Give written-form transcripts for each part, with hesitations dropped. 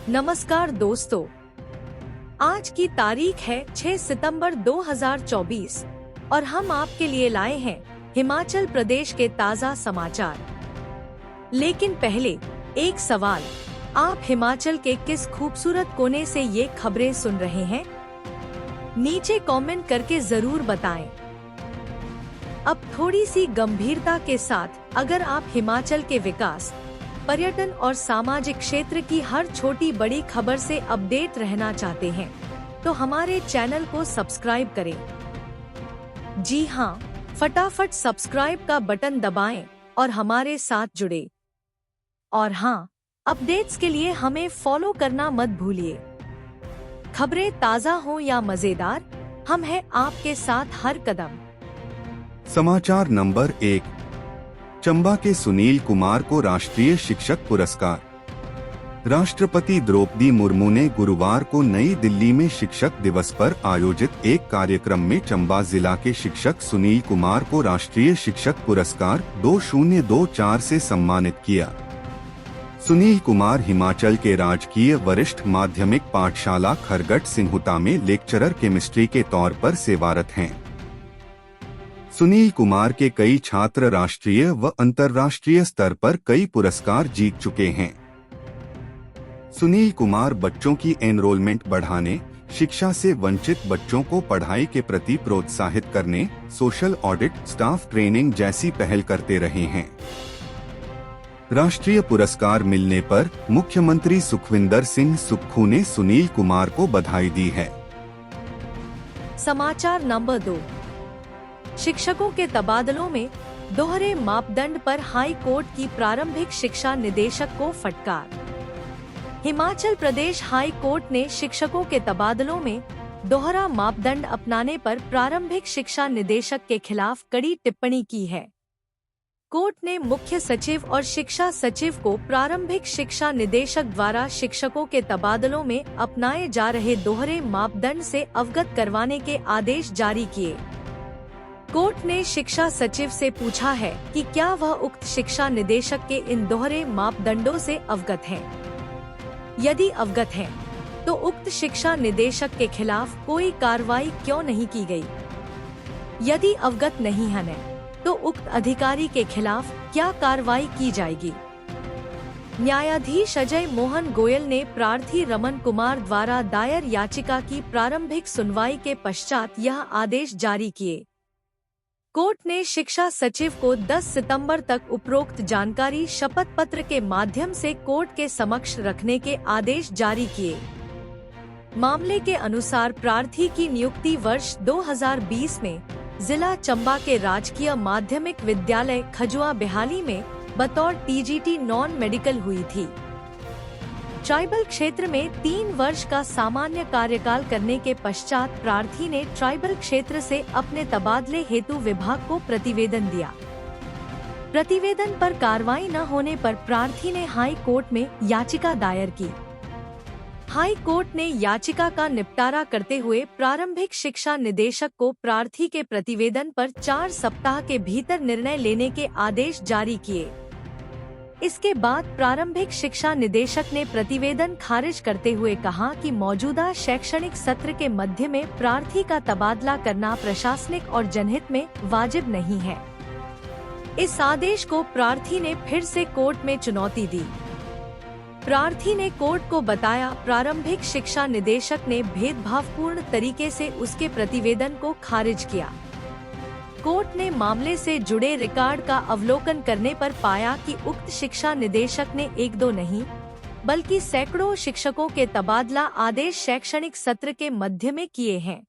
नमस्कार दोस्तों, आज की तारीख है 6 सितंबर 2024 और हम आपके लिए लाए हैं हिमाचल प्रदेश के ताज़ा समाचार। लेकिन पहले एक सवाल, आप हिमाचल के किस खूबसूरत कोने से ये खबरें सुन रहे हैं? नीचे कमेंट करके जरूर बताएं। अब थोड़ी सी गंभीरता के साथ, अगर आप हिमाचल के विकास, पर्यटन और सामाजिक क्षेत्र की हर छोटी बड़ी खबर से अपडेट रहना चाहते हैं, तो हमारे चैनल को सब्सक्राइब करें। जी हाँ, फटाफट सब्सक्राइब का बटन दबाएं और हमारे साथ जुड़े। और हाँ, अपडेट्स के लिए हमें फॉलो करना मत भूलिए। खबरें ताज़ा हो या मजेदार, हम हैं आपके साथ हर कदम। समाचार नंबर 1, चंबा के सुनील कुमार को राष्ट्रीय शिक्षक पुरस्कार। राष्ट्रपति द्रौपदी मुर्मू ने गुरुवार को नई दिल्ली में शिक्षक दिवस पर आयोजित एक कार्यक्रम में चंबा जिला के शिक्षक सुनील कुमार को राष्ट्रीय शिक्षक पुरस्कार 2024 से सम्मानित किया। सुनील कुमार हिमाचल के राजकीय वरिष्ठ माध्यमिक पाठशाला खरगट सिंहुता में लेक्चरर केमिस्ट्री के तौर पर सेवारत हैं। सुनील कुमार के कई छात्र राष्ट्रीय व अंतर्राष्ट्रीय स्तर पर कई पुरस्कार जीत चुके हैं। सुनील कुमार बच्चों की एनरोलमेंट बढ़ाने, शिक्षा से वंचित बच्चों को पढ़ाई के प्रति प्रोत्साहित करने, सोशल ऑडिट, स्टाफ ट्रेनिंग जैसी पहल करते रहे हैं। राष्ट्रीय पुरस्कार मिलने पर मुख्यमंत्री सुखविंदर सिंह सुक्खू ने सुनील कुमार को बधाई दी है। समाचार नंबर 2, शिक्षकों के तबादलों में दोहरे मापदंड पर हाई कोर्ट की प्रारंभिक शिक्षा निदेशक को फटकार। हिमाचल प्रदेश हाई कोर्ट ने शिक्षकों के तबादलों में दोहरा मापदंड अपनाने पर प्रारंभिक शिक्षा निदेशक के खिलाफ कड़ी टिप्पणी की है। कोर्ट ने मुख्य सचिव और शिक्षा सचिव को प्रारंभिक शिक्षा निदेशक द्वारा शिक्षकों के तबादलों में अपनाए जा रहे दोहरे मापदंड से अवगत करवाने के आदेश जारी किए। कोर्ट ने शिक्षा सचिव से पूछा है कि क्या वह उक्त शिक्षा निदेशक के इन दोहरे मापदंडों से अवगत हैं। यदि अवगत हैं, तो उक्त शिक्षा निदेशक के खिलाफ कोई कार्रवाई क्यों नहीं की गई? यदि अवगत नहीं है, तो उक्त अधिकारी के खिलाफ क्या कार्रवाई की जाएगी? न्यायाधीश अजय मोहन गोयल ने प्रार्थी रमन कुमार द्वारा दायर याचिका की प्रारंभिक सुनवाई के पश्चात यह आदेश जारी किए। कोर्ट ने शिक्षा सचिव को 10 सितंबर तक उपरोक्त जानकारी शपथ पत्र के माध्यम से कोर्ट के समक्ष रखने के आदेश जारी किए। मामले के अनुसार प्रार्थी की नियुक्ति वर्ष 2020 में जिला चंबा के राजकीय माध्यमिक विद्यालय खजुआ बेहाली में बतौर टीजीटी नॉन मेडिकल हुई थी। ट्राइबल क्षेत्र में 3 वर्ष का सामान्य कार्यकाल करने के पश्चात प्रार्थी ने ट्राइबल क्षेत्र से अपने तबादले हेतु विभाग को प्रतिवेदन दिया। प्रतिवेदन पर कार्रवाई न होने पर प्रार्थी ने हाई कोर्ट में याचिका दायर की। हाई कोर्ट ने याचिका का निपटारा करते हुए प्रारंभिक शिक्षा निदेशक को प्रार्थी के प्रतिवेदन पर 4 सप्ताह के भीतर निर्णय लेने के आदेश जारी किए। इसके बाद प्रारंभिक शिक्षा निदेशक ने प्रतिवेदन खारिज करते हुए कहा कि मौजूदा शैक्षणिक सत्र के मध्य में प्रार्थी का तबादला करना प्रशासनिक और जनहित में वाजिब नहीं है। इस आदेश को प्रार्थी ने फिर से कोर्ट में चुनौती दी। प्रार्थी ने कोर्ट को बताया प्रारंभिक शिक्षा निदेशक ने भेदभावपूर्ण तरीके से उसके प्रतिवेदन को खारिज किया। कोर्ट ने मामले से जुड़े रिकॉर्ड का अवलोकन करने पर पाया कि उक्त शिक्षा निदेशक ने 1-2 नहीं, बल्कि सैकड़ों शिक्षकों के तबादला आदेश शैक्षणिक सत्र के मध्य में किए हैं।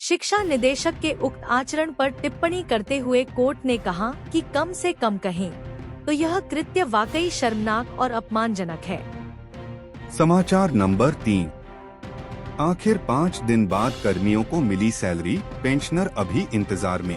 शिक्षा निदेशक के उक्त आचरण पर टिप्पणी करते हुए कोर्ट ने कहा कि कम से कम कहें तो यह कृत्य वाकई शर्मनाक और अपमानजनक है। समाचार नंबर 3, आखिर 5 दिन बाद कर्मियों को मिली सैलरी, पेंशनर अभी इंतजार में।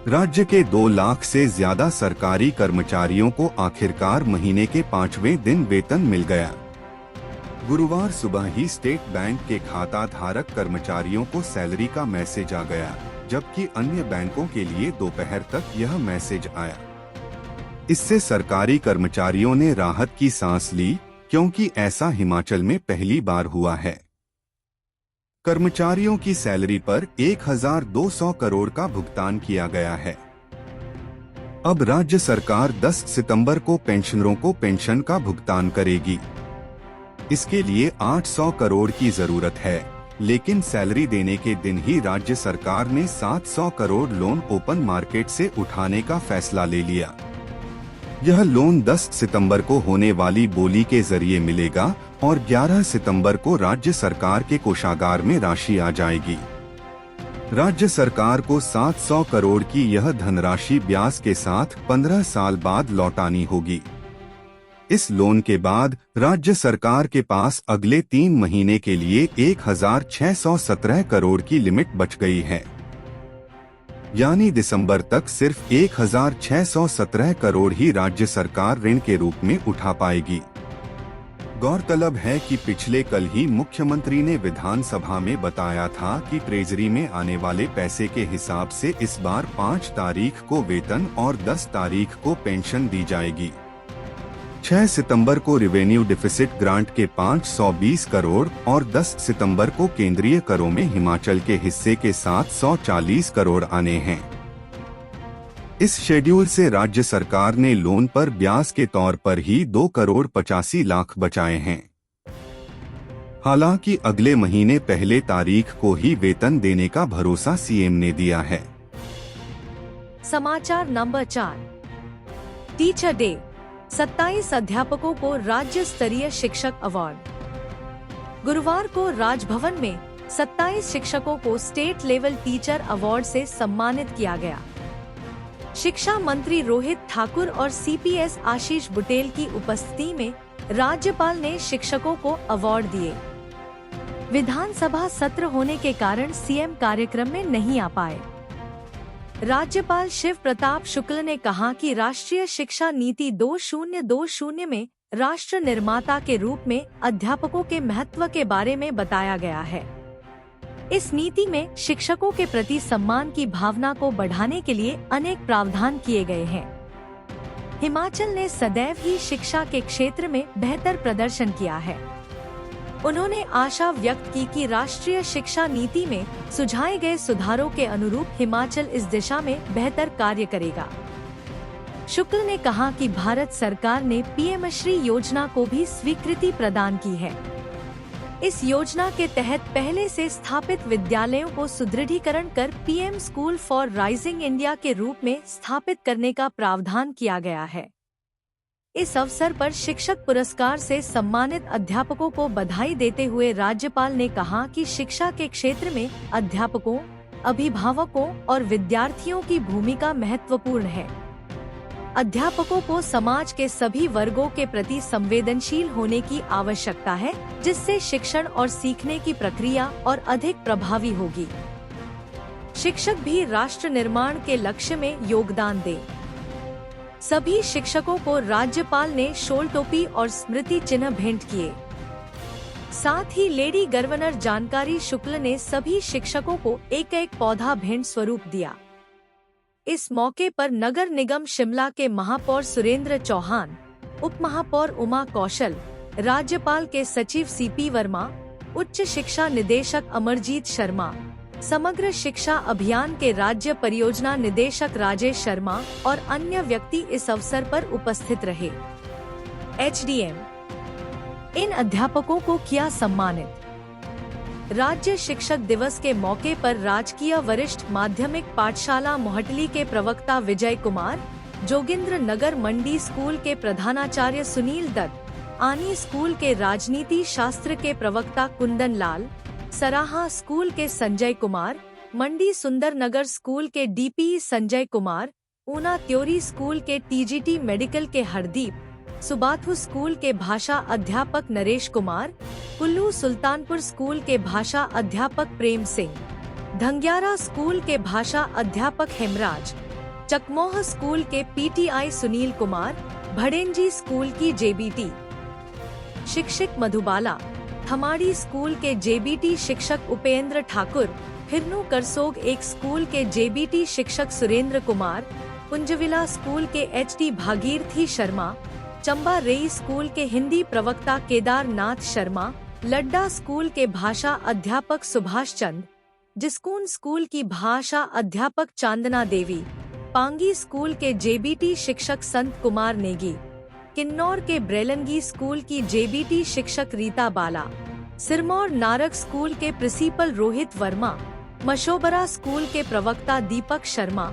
राज्य के 2 लाख से ज्यादा सरकारी कर्मचारियों को आखिरकार महीने के 5वें दिन वेतन मिल गया। गुरुवार सुबह ही स्टेट बैंक के खाता धारक कर्मचारियों को सैलरी का मैसेज आ गया, जबकि अन्य बैंकों के लिए दोपहर तक यह मैसेज आया। इससे सरकारी कर्मचारियों ने राहत की सांस ली, क्योंकि ऐसा हिमाचल में पहली बार हुआ है। कर्मचारियों की सैलरी पर 1200 करोड़ का भुगतान किया गया है। अब राज्य सरकार 10 सितंबर को पेंशनरों को पेंशन का भुगतान करेगी। इसके लिए 800 करोड़ की जरूरत है, लेकिन सैलरी देने के दिन ही राज्य सरकार ने 700 करोड़ लोन ओपन मार्केट से उठाने का फैसला ले लिया। यह लोन 10 सितंबर को होने वाली बोली के जरिए मिलेगा और 11 सितंबर को राज्य सरकार के कोषागार में राशि आ जाएगी। राज्य सरकार को 700 करोड़ की यह धनराशि ब्याज के साथ 15 साल बाद लौटानी होगी। इस लोन के बाद राज्य सरकार के पास अगले 3 महीने के लिए 1617 करोड़ की लिमिट बच गई है, यानी दिसंबर तक सिर्फ 1617 करोड़ ही राज्य सरकार ऋण के रूप में उठा पाएगी। गौरतलब है कि पिछले कल ही मुख्यमंत्री ने विधानसभा में बताया था कि ट्रेजरी में आने वाले पैसे के हिसाब से इस बार 5 तारीख को वेतन और 10 तारीख को पेंशन दी जाएगी। 6 सितंबर को रिवेन्यू डिफिसिट ग्रांट के 520 करोड़ और 10 सितंबर को केंद्रीय करों में हिमाचल के हिस्से के 740 करोड़ आने हैं। इस शेड्यूल से राज्य सरकार ने लोन पर ब्याज के तौर पर ही 2 करोड़ 85 लाख बचाए हैं। हालांकि अगले महीने पहले तारीख को ही वेतन देने का भरोसा सीएम ने दिया है। समाचार नंबर 4। टीचर डे, 27 अध्यापकों को राज्य स्तरीय शिक्षक अवार्ड। गुरुवार को राजभवन में 27 शिक्षकों को स्टेट लेवल टीचर अवार्ड से सम्मानित किया गया। शिक्षा मंत्री रोहित ठाकुर और सीपीएस आशीष बुटेल की उपस्थिति में राज्यपाल ने शिक्षकों को अवार्ड दिए। विधानसभा सत्र होने के कारण सीएम कार्यक्रम में नहीं आ पाए। राज्यपाल शिव प्रताप शुक्ल ने कहा कि राष्ट्रीय शिक्षा नीति 2020 में राष्ट्र निर्माता के रूप में अध्यापकों के महत्व के बारे में बताया गया है। इस नीति में शिक्षकों के प्रति सम्मान की भावना को बढ़ाने के लिए अनेक प्रावधान किए गए हैं। हिमाचल ने सदैव ही शिक्षा के क्षेत्र में बेहतर प्रदर्शन किया है। उन्होंने आशा व्यक्त की कि राष्ट्रीय शिक्षा नीति में सुझाए गए सुधारों के अनुरूप हिमाचल इस दिशा में बेहतर कार्य करेगा। शुक्ल ने कहा कि भारत सरकार ने पीएम श्री योजना को भी स्वीकृति प्रदान की है। इस योजना के तहत पहले से स्थापित विद्यालयों को सुदृढ़ीकरण कर PM school for rising India के रूप में स्थापित करने का प्रावधान किया गया है। इस अवसर पर शिक्षक पुरस्कार से सम्मानित अध्यापकों को बधाई देते हुए राज्यपाल ने कहा कि शिक्षा के क्षेत्र में अध्यापकों, अभिभावकों और विद्यार्थियों की भूमिका महत्वपूर्ण है। अध्यापकों को समाज के सभी वर्गों के प्रति संवेदनशील होने की आवश्यकता है, जिससे शिक्षण और सीखने की प्रक्रिया और अधिक प्रभावी होगी। शिक्षक भी राष्ट्र निर्माण के लक्ष्य में योगदान दें। सभी शिक्षकों को राज्यपाल ने शॉल टोपी और स्मृति चिन्ह भेंट किए। साथ ही लेडी गवर्नर जानकारी शुक्ल ने सभी शिक्षकों को एक पौधा भेंट स्वरूप दिया। इस मौके पर नगर निगम शिमला के महापौर सुरेंद्र चौहान, उप महापौर उमा कौशल, राज्यपाल के सचिव सीपी वर्मा, उच्च शिक्षा निदेशक अमरजीत शर्मा, समग्र शिक्षा अभियान के राज्य परियोजना निदेशक राजेश शर्मा और अन्य व्यक्ति इस अवसर पर उपस्थित रहे। एचडीएम इन अध्यापकों को किया सम्मानित। राज्य शिक्षक दिवस के मौके पर राजकीय वरिष्ठ माध्यमिक पाठशाला मोहटली के प्रवक्ता विजय कुमार, जोगिंद्र नगर मंडी स्कूल के प्रधानाचार्य सुनील दत्त, आनी स्कूल के राजनीति शास्त्र के प्रवक्ता कुंदन लाल, सराहा स्कूल के संजय कुमार, मंडी सुंदर नगर स्कूल के डीपी संजय कुमार, ऊना त्योरी स्कूल के टीजीटी मेडिकल के हरदीप, सुबाथु स्कूल के भाषा अध्यापक नरेश कुमार, कुल्लू सुल्तानपुर स्कूल के भाषा अध्यापक प्रेम सिंह, धंग्यारा स्कूल के भाषा अध्यापक हेमराज, चकमोह स्कूल के पीटीआई सुनील कुमार, भड़ेंजी स्कूल की जेबीटी शिक्षक मधुबाला, थमाड़ी स्कूल के जेबीटी शिक्षक उपेंद्र ठाकुर, हिरनू करसोग एक स्कूल के जेबीटी शिक्षक सुरेंद्र कुमार, पुंजविला स्कूल के एचटी भागीरथी शर्मा, चंबा रेई स्कूल के हिंदी प्रवक्ता केदारनाथ शर्मा, लड्डा स्कूल के भाषा अध्यापक सुभाष चंद, जिस्कून स्कूल की भाषा अध्यापक चांदना देवी, पांगी स्कूल के जेबीटी शिक्षक संत कुमार नेगी, किन्नौर के ब्रेलंगी स्कूल की जेबीटी शिक्षक रीता बाला, सिरमौर नारक स्कूल के प्रिंसिपल रोहित वर्मा, मशोबरा स्कूल के प्रवक्ता दीपक शर्मा,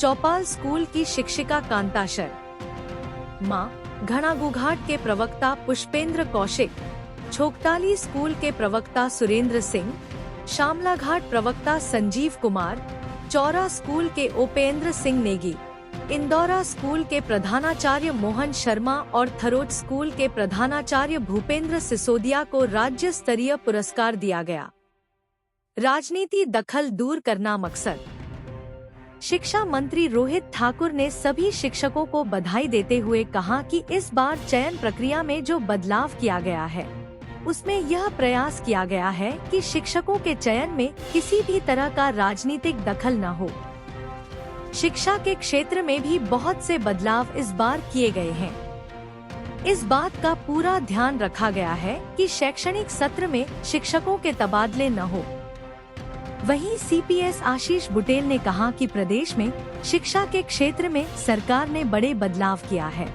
चौपाल स्कूल की शिक्षिका कांता शर्मा, घणागुघाट के प्रवक्ता पुष्पेंद्र कौशिक, छोकटाली स्कूल के प्रवक्ता सुरेंद्र सिंह, शामलाघाट प्रवक्ता संजीव कुमार, चौरा स्कूल के उपेंद्र सिंह नेगी, इंदौरा स्कूल के प्रधानाचार्य मोहन शर्मा और थरोट स्कूल के प्रधानाचार्य भूपेंद्र सिसोदिया को राज्य स्तरीय पुरस्कार दिया गया। राजनीति दखल दूर करना मकसद। शिक्षा मंत्री रोहित ठाकुर ने सभी शिक्षकों को बधाई देते हुए कहा कि इस बार चयन प्रक्रिया में जो बदलाव किया गया है, उसमें यह प्रयास किया गया है कि शिक्षकों के चयन में किसी भी तरह का राजनीतिक दखल न हो। शिक्षा के क्षेत्र में भी बहुत से बदलाव इस बार किए गए हैं। इस बात का पूरा ध्यान रखा गया है कि शैक्षणिक सत्र में शिक्षकों के तबादले न हो। वहीं सीपीएस आशीष बुटेल ने कहा कि प्रदेश में शिक्षा के क्षेत्र में सरकार ने बड़े बदलाव किया है।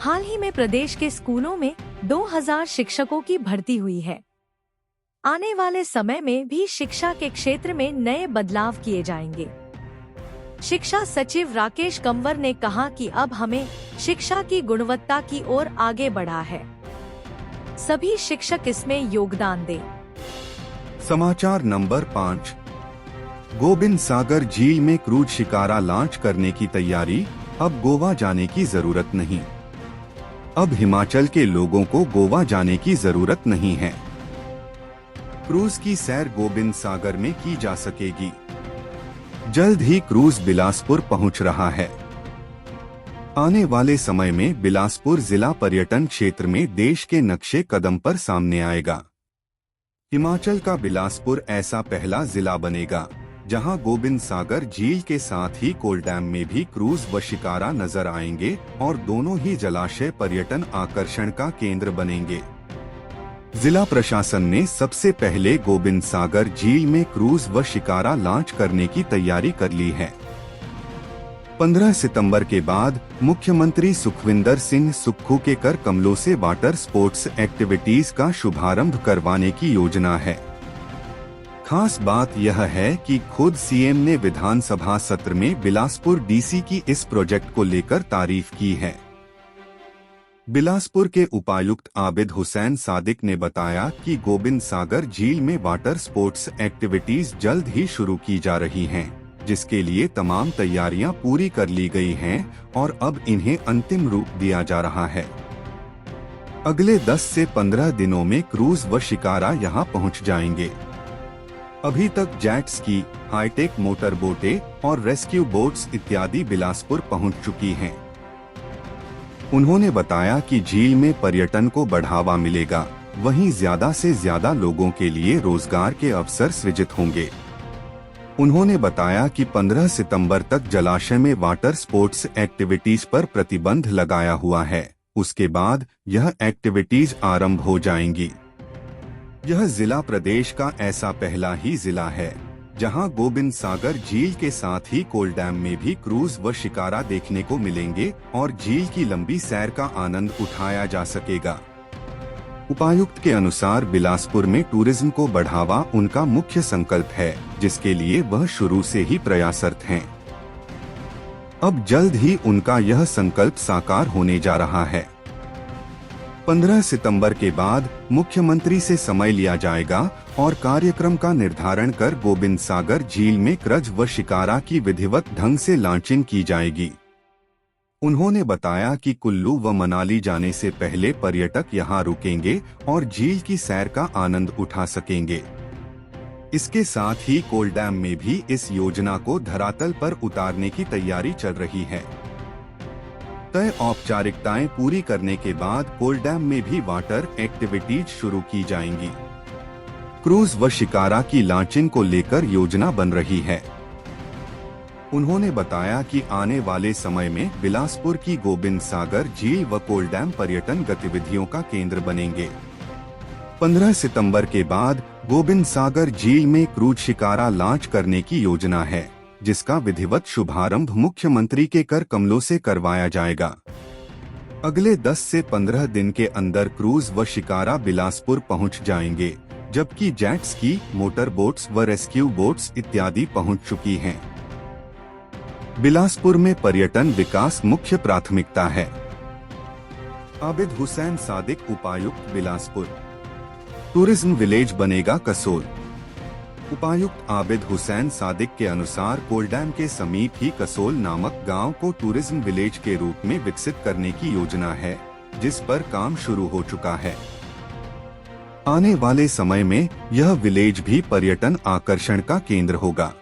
हाल ही में प्रदेश के स्कूलों में 2000 शिक्षकों की भर्ती हुई है। आने वाले समय में भी शिक्षा के क्षेत्र में नए बदलाव किए जाएंगे। शिक्षा सचिव राकेश कंवर ने कहा कि अब हमें शिक्षा की गुणवत्ता की ओर आगे बढ़ा है। सभी शिक्षक इसमें योगदान दें। समाचार नंबर 5। गोबिंद सागर झील में क्रूज शिकारा लॉन्च करने की तैयारी, अब गोवा जाने की जरूरत नहीं। अब हिमाचल के लोगों को गोवा जाने की जरूरत नहीं है। क्रूज की सैर गोबिंद सागर में की जा सकेगी। जल्द ही क्रूज बिलासपुर पहुंच रहा है। आने वाले समय में बिलासपुर जिला पर्यटन क्षेत्र में देश के नक्शे कदम पर सामने आएगा। हिमाचल का बिलासपुर ऐसा पहला जिला बनेगा जहां गोबिंद सागर झील के साथ ही कोलडैम में भी क्रूज व शिकारा नजर आएंगे और दोनों ही जलाशय पर्यटन आकर्षण का केंद्र बनेंगे। जिला प्रशासन ने सबसे पहले गोबिंद सागर झील में क्रूज व शिकारा लॉन्च करने की तैयारी कर ली है। 15 सितंबर के बाद मुख्यमंत्री सुखविंदर सिंह सुक्खू के कर कमलों से वाटर स्पोर्ट्स एक्टिविटीज का शुभारंभ करवाने की योजना है। खास बात यह है कि खुद सीएम ने विधानसभा सत्र में बिलासपुर डीसी की इस प्रोजेक्ट को लेकर तारीफ की है। बिलासपुर के उपायुक्त आबिद हुसैन सादिक ने बताया कि गोबिंद सागर झील में वाटर स्पोर्ट्स एक्टिविटीज जल्द ही शुरू की जा रही हैं, जिसके लिए तमाम तैयारियां पूरी कर ली गई हैं और अब इन्हें अंतिम रूप दिया जा रहा है। अगले 10 से 15 दिनों में क्रूज व शिकारा यहां पहुंच जाएंगे। अभी तक जेट स्की, हाईटेक मोटर बोटें और रेस्क्यू बोट्स इत्यादि बिलासपुर पहुंच चुकी हैं। उन्होंने बताया कि झील में पर्यटन को बढ़ावा मिलेगा, वहीं ज्यादा से ज्यादा लोगों के लिए रोजगार के अवसर सृजित होंगे। उन्होंने बताया कि 15 सितंबर तक जलाशय में वाटर स्पोर्ट्स एक्टिविटीज पर प्रतिबंध लगाया हुआ है। उसके बाद यह एक्टिविटीज आरंभ हो जाएंगी। यह जिला प्रदेश का ऐसा पहला ही जिला है जहां गोबिंद सागर झील के साथ ही कोलडैम में भी क्रूज व शिकारा देखने को मिलेंगे और झील की लंबी सैर का आनंद उठाया जा सकेगा। उपायुक्त के अनुसार बिलासपुर में टूरिज्म को बढ़ावा उनका मुख्य संकल्प है, जिसके लिए वह शुरू से ही प्रयासरत हैं। अब जल्द ही उनका यह संकल्प साकार होने जा रहा है। 15 सितंबर के बाद मुख्यमंत्री से समय लिया जाएगा और कार्यक्रम का निर्धारण कर गोबिंद सागर झील में क्रज व शिकारा की विधिवत ढंग से लॉन्चिंग की जाएगी। उन्होंने बताया कि कुल्लू व मनाली जाने से पहले पर्यटक यहां रुकेंगे और झील की सैर का आनंद उठा सकेंगे। इसके साथ ही कोलडैम में भी इस योजना को धरातल पर उतारने की तैयारी चल रही है। तय औपचारिकताएं पूरी करने के बाद कोलडैम में भी वाटर एक्टिविटीज शुरू की जाएंगी। क्रूज व शिकारा की लॉन्चिंग को लेकर योजना बन रही है। उन्होंने बताया कि आने वाले समय में बिलासपुर की गोविंद सागर झील व कोलडैम पर्यटन गतिविधियों का केंद्र बनेंगे। 15 सितंबर के बाद गोविंद सागर झील में क्रूज शिकारा लॉन्च करने की योजना है, जिसका विधिवत शुभारंभ मुख्यमंत्री के कर कमलों से करवाया जाएगा। अगले 10 से 15 दिन के अंदर क्रूज व शिकारा बिलासपुर पहुंच जाएंगे, जबकि जेट स्की, मोटर बोट्स व रेस्क्यू बोट्स इत्यादि पहुंच चुकी हैं। बिलासपुर में पर्यटन विकास मुख्य प्राथमिकता है। आबिद हुसैन सादिक, उपायुक्त बिलासपुर। टूरिज्म विलेज बनेगा कसोल। उपायुक्त आबिद हुसैन सादिक के अनुसार कोलडैम के समीप ही कसोल नामक गांव को टूरिज्म विलेज के रूप में विकसित करने की योजना है, जिस पर काम शुरू हो चुका है। आने वाले समय में यह विलेज भी पर्यटन आकर्षण का केंद्र होगा।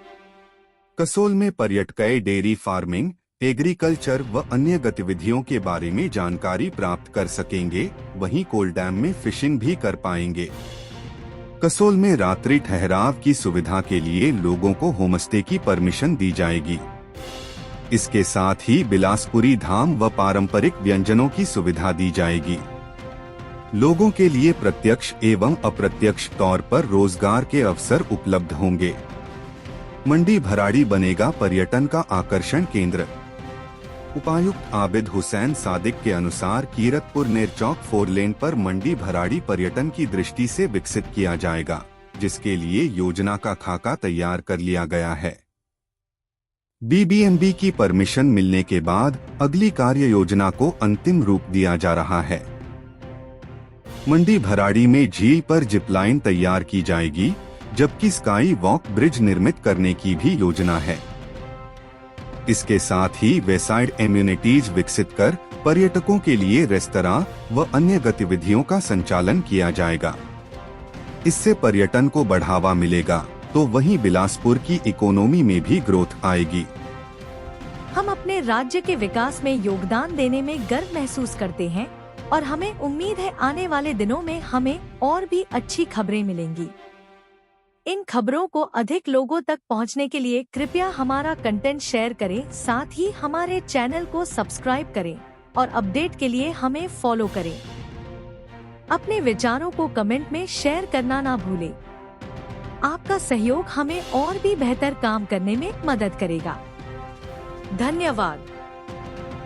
कसोल में पर्यटक डेयरी फार्मिंग, एग्रीकल्चर व अन्य गतिविधियों के बारे में जानकारी प्राप्त कर सकेंगे, वहीं कोलडैम में फिशिंग भी कर पाएंगे। कसोल में रात्रि ठहराव की सुविधा के लिए लोगों को होमस्टे की परमिशन दी जाएगी। इसके साथ ही बिलासपुरी धाम व पारंपरिक व्यंजनों की सुविधा दी जाएगी। लोगों के लिए प्रत्यक्ष एवं अप्रत्यक्ष तौर पर रोजगार के अवसर उपलब्ध होंगे। मंडी भराड़ी बनेगा पर्यटन का आकर्षण केंद्र। उपायुक्त आबिद हुसैन सादिक के अनुसार कीरतपुर नेरचौक 4 लेन पर मंडी भराड़ी पर्यटन की दृष्टि से विकसित किया जाएगा, जिसके लिए योजना का खाका तैयार कर लिया गया है। बीबीएमबी की परमिशन मिलने के बाद अगली कार्य योजना को अंतिम रूप दिया जा रहा है। मंडी भराड़ी में झील पर जिपलाइन तैयार की जाएगी, जबकि स्काई वॉक ब्रिज निर्मित करने की भी योजना है। इसके साथ ही वेसाइड एम्यूनिटीज विकसित कर पर्यटकों के लिए रेस्तरां व अन्य गतिविधियों का संचालन किया जाएगा। इससे पर्यटन को बढ़ावा मिलेगा, तो वहीं बिलासपुर की इकोनॉमी में भी ग्रोथ आएगी। हम अपने राज्य के विकास में योगदान देने में गर्व महसूस करते हैं और हमें उम्मीद है आने वाले दिनों में हमें और भी अच्छी खबरें मिलेंगी। इन खबरों को अधिक लोगों तक पहुंचने के लिए कृपया हमारा कंटेंट शेयर करें, साथ ही हमारे चैनल को सब्सक्राइब करें और अपडेट के लिए हमें फॉलो करें। अपने विचारों को कमेंट में शेयर करना ना भूलें। आपका सहयोग हमें और भी बेहतर काम करने में मदद करेगा। धन्यवाद।